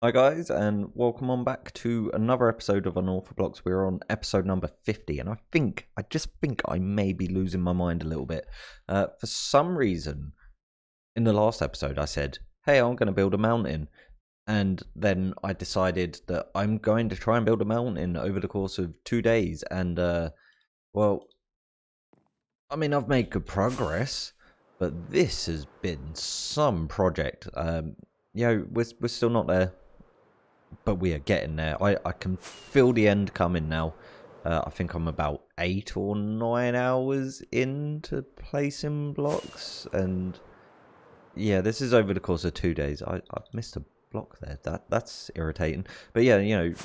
Hi guys, and welcome on back to another episode of Unorthoblocks. We're on episode number 50, and I just think I may be losing my mind a little bit. For some reason, in the last episode, I said, "Hey, I'm going to build a mountain," and then I decided that I'm going to try and build a mountain over the course of 2 days. And well, I've made good progress, but this has been some project. We're still not there, but we are getting there. I can feel the end coming now. I think I'm about 8 or 9 hours into placing blocks, and yeah, this is over the course of 2 days. I've missed a block there. That's irritating. But yeah,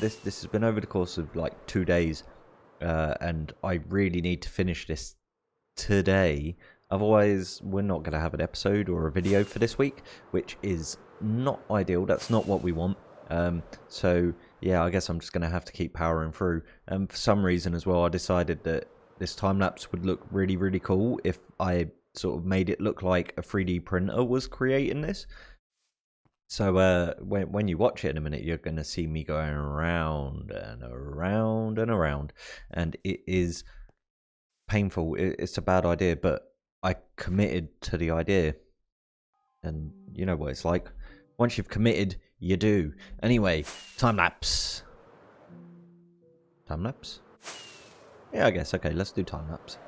this has been over the course of like 2 days, and I really need to finish this today. Otherwise, we're not going to have an episode or a video for this week, which is not ideal. That's not what we want. So yeah, I guess I'm just going to have to keep powering through. For some reason as well, I decided that this time lapse would look really, really cool if I sort of made it look like a 3D printer was creating this. So when you watch it in a minute, you're going to see me going around and around and around, and it is painful. It's a bad idea, but I committed to the idea, and you know what it's like. Once you've committed, you do. Anyway, time lapse. Time lapse? Yeah, I guess. Okay, let's do time lapse.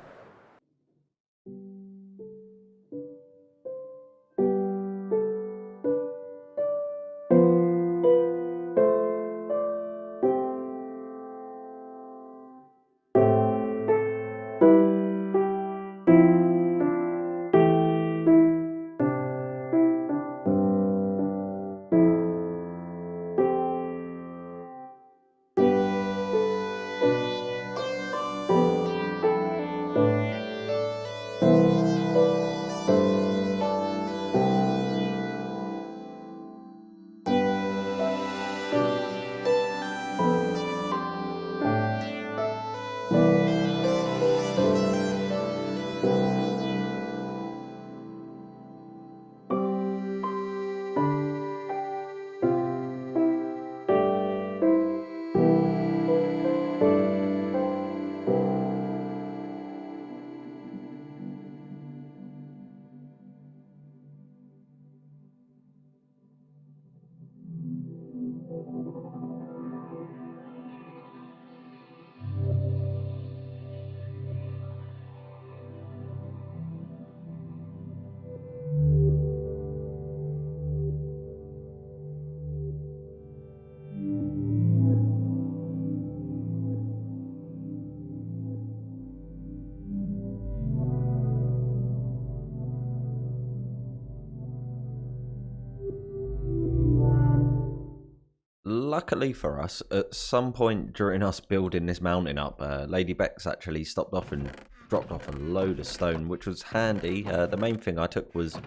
Luckily for us, at some point during us building this mountain up, Lady Bex actually stopped off and dropped off a load of stone, which was handy. The main thing I took was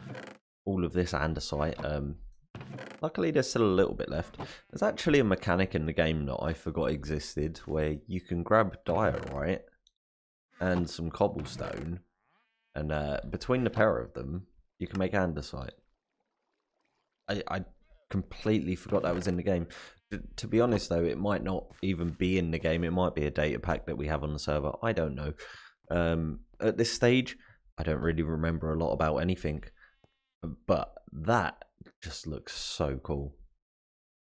all of this andesite. Luckily, there's still a little bit left. There's actually a mechanic in the game that I forgot existed, where you can grab diorite and some cobblestone, and between the pair of them, you can make andesite. I completely forgot that was in the game. To be honest, though, it might not even be in the game. It might be a data pack that we have on the server. I don't know. At this stage, I don't really remember a lot about anything. But that just looks so cool.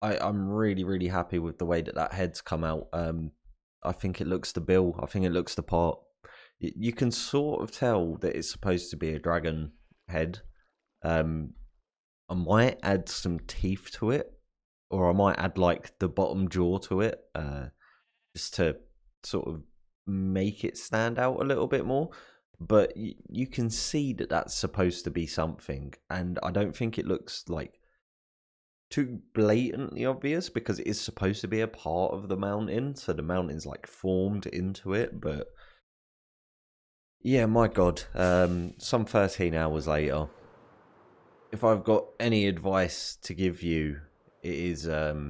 I'm really, really happy with the way that head's come out. I think it looks the bill. I think it looks the part. You can sort of tell that it's supposed to be a dragon head. I might add some teeth to it, or I might add like the bottom jaw to it, just to sort of make it stand out a little bit more. But you can see that that's supposed to be something, and I don't think it looks like too blatantly obvious because it is supposed to be a part of the mountain, so the mountain's like formed into it. But yeah, my god, some 13 hours later, if I've got any advice to give you, it is don't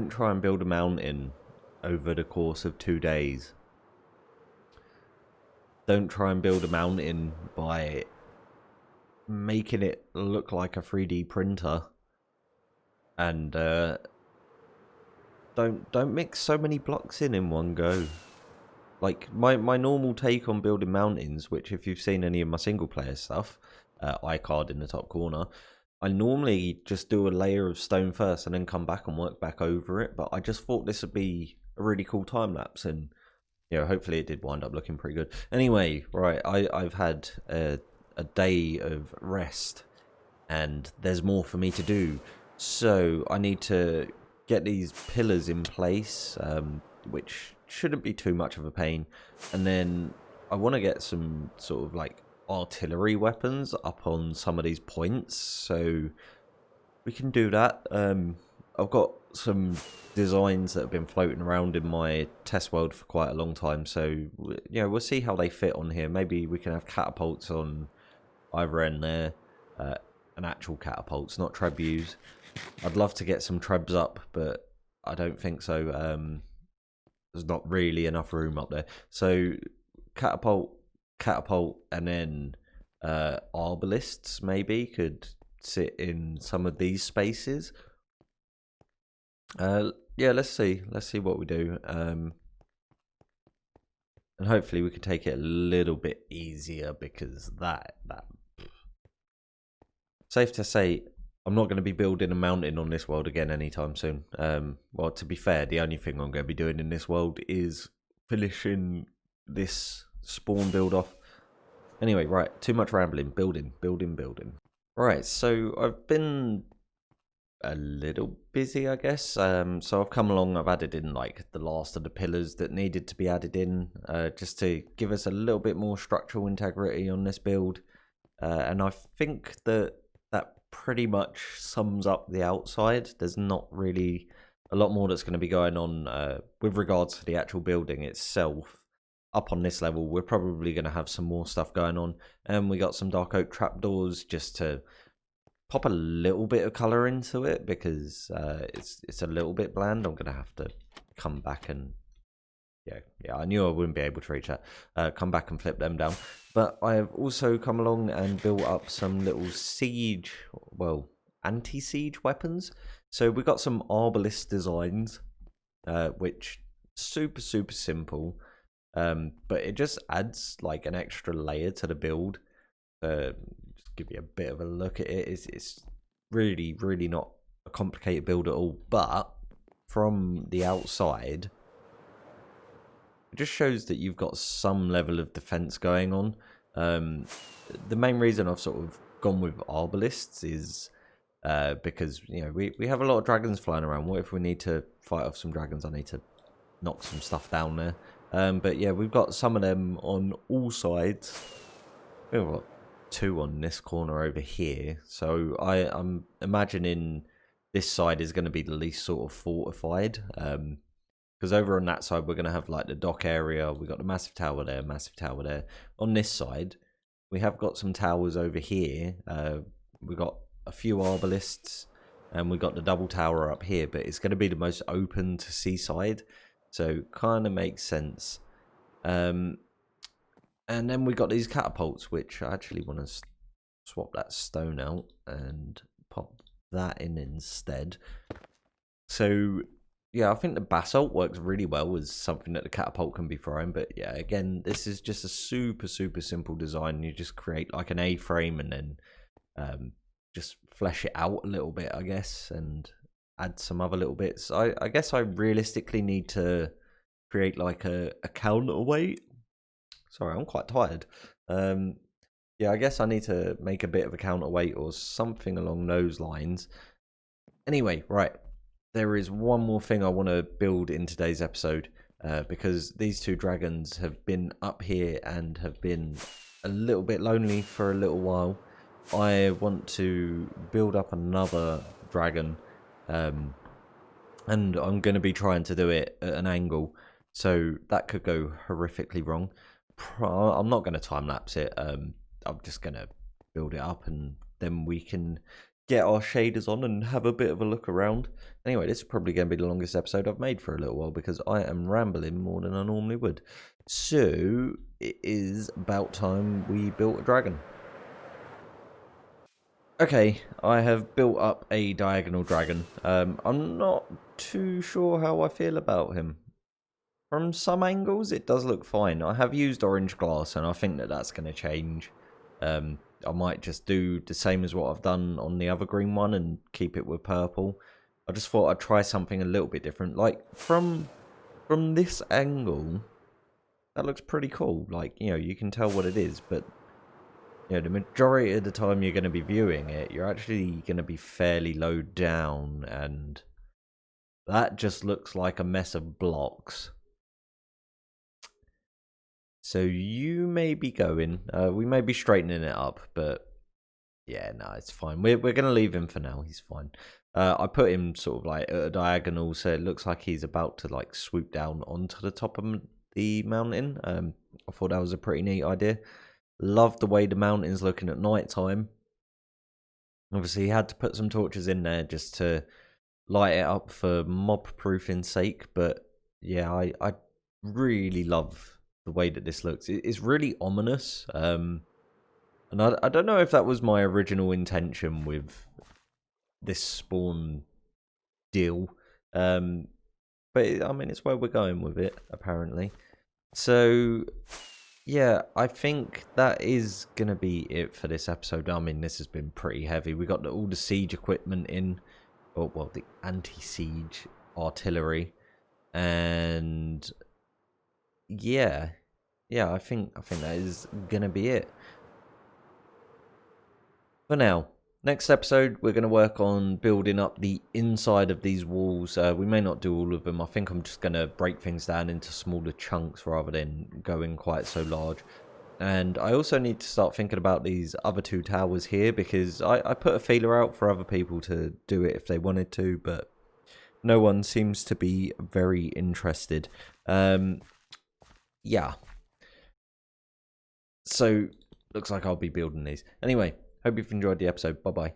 try and build a mountain over the course of 2 days. Don't try and build a mountain by making it look like a 3D printer. And don't mix so many blocks in one go. Like my normal take on building mountains, which if you've seen any of my single player stuff, iCard in the top corner, I normally just do a layer of stone first and then come back and work back over it. But I just thought this would be a really cool time lapse, and hopefully it did wind up looking pretty good. Anyway, right, I've had a day of rest, and there's more for me to do. So I need to get these pillars in place, which shouldn't be too much of a pain. And then I want to get some sort of like artillery weapons up on some of these points, so we can do that. I've got some designs that have been floating around in my test world for quite a long time, so we'll see how they fit on here. Maybe we can have catapults on either end there, an actual catapults, not trebus. I'd love to get some trebs up, but I don't think so. There's not really enough room up there. So catapult, and then arbalists maybe could sit in some of these spaces. Yeah, let's see what we do. And hopefully we can take it a little bit easier, because that safe to say, I'm not going to be building a mountain on this world again anytime soon. Well, to be fair, the only thing I'm going to be doing in this world is finishing this spawn build off. Anyway, right, too much rambling. Building. Right, so I've been a little busy, I guess. So I've come along, I've added in like the last of the pillars that needed to be added in, just to give us a little bit more structural integrity on this build. And I think that pretty much sums up the outside. There's not really a lot more that's going to be going on with regards to the actual building itself. Up on this level, we're probably going to have some more stuff going on, and we got some dark oak trapdoors just to pop a little bit of color into it, because it's a little bit bland. I'm going to have to come back and yeah, I knew I wouldn't be able to reach that. Come back and flip them down. But I have also come along and built up some little siege, well, anti-siege weapons. So we got some arbalist designs, which super simple, but it just adds like an extra layer to the build. Just give you a bit of a look at it. It's really not a complicated build at all, but from the outside, it just shows that you've got some level of defense going on. The main reason I've sort of gone with arbalists is because we have a lot of dragons flying around. What if we need to fight off some dragons? I need to knock some stuff down there. But yeah, we've got some of them on all sides. We've got two on this corner over here. So I'm imagining this side is going to be the least sort of fortified. Because over on that side, we're going to have like the dock area. We've got the massive tower there, massive tower there. On this side, we have got some towers over here. We've got a few arbalists, and we've got the double tower up here. But it's going to be the most open to seaside. So kind of makes sense. And then we got these catapults, which I actually want to swap that stone out and pop that in instead. So yeah, I think the basalt works really well as something that the catapult can be thrown. But yeah, again, this is just a super simple design. You just create like an A-frame and then just flesh it out a little bit, I guess, and add some other little bits. I guess I realistically need to create like a counterweight. Sorry, I'm quite tired. Yeah, I guess I need to make a bit of a counterweight or something along those lines. Anyway, right. There is one more thing I want to build in today's episode, because these two dragons have been up here and have been a little bit lonely for a little while. I want to build up another dragon, and I'm going to be trying to do it at an angle, so that could go horrifically wrong. I'm not going to time lapse it. I'm just going to build it up, and then we can get our shaders on and have a bit of a look around. Anyway, this is probably going to be the longest episode I've made for a little while, because I am rambling more than I normally would. So it is about time we built a dragon. Okay, I have built up a diagonal dragon. I'm not too sure how I feel about him. From some angles, it does look fine. I have used orange glass, and I think that that's going to change. I might just do the same as what I've done on the other green one and keep it with purple. I just thought I'd try something a little bit different. Like, from this angle, that looks pretty cool. Like, you know, you can tell what it is, but you know, the majority of the time you're going to be viewing it, you're actually going to be fairly low down, and that just looks like a mess of blocks. So you may be going, we may be straightening it up, but yeah, no, it's fine. We're going to leave him for now. He's fine. I put him sort of like at a diagonal, so it looks like he's about to like swoop down onto the top of the mountain. I thought that was a pretty neat idea. Love the way the mountain's looking at night time. Obviously, he had to put some torches in there just to light it up for mob proofing sake, but yeah, I really love the way that this looks. It's really ominous, and I don't know if that was my original intention with this spawn deal, but I mean, it's where we're going with it, apparently. So yeah, I think that is going to be it for this episode. I mean, this has been pretty heavy. We got all the siege equipment in, or well, the anti-siege artillery, and yeah, I think that is going to be it for now. Next episode, we're going to work on building up the inside of these walls. We may not do all of them. I think I'm just going to break things down into smaller chunks rather than going quite so large. And I also need to start thinking about these other two towers here, because I put a feeler out for other people to do it if they wanted to, but no one seems to be very interested. Yeah. So, looks like I'll be building these. Anyway, hope you've enjoyed the episode. Bye-bye.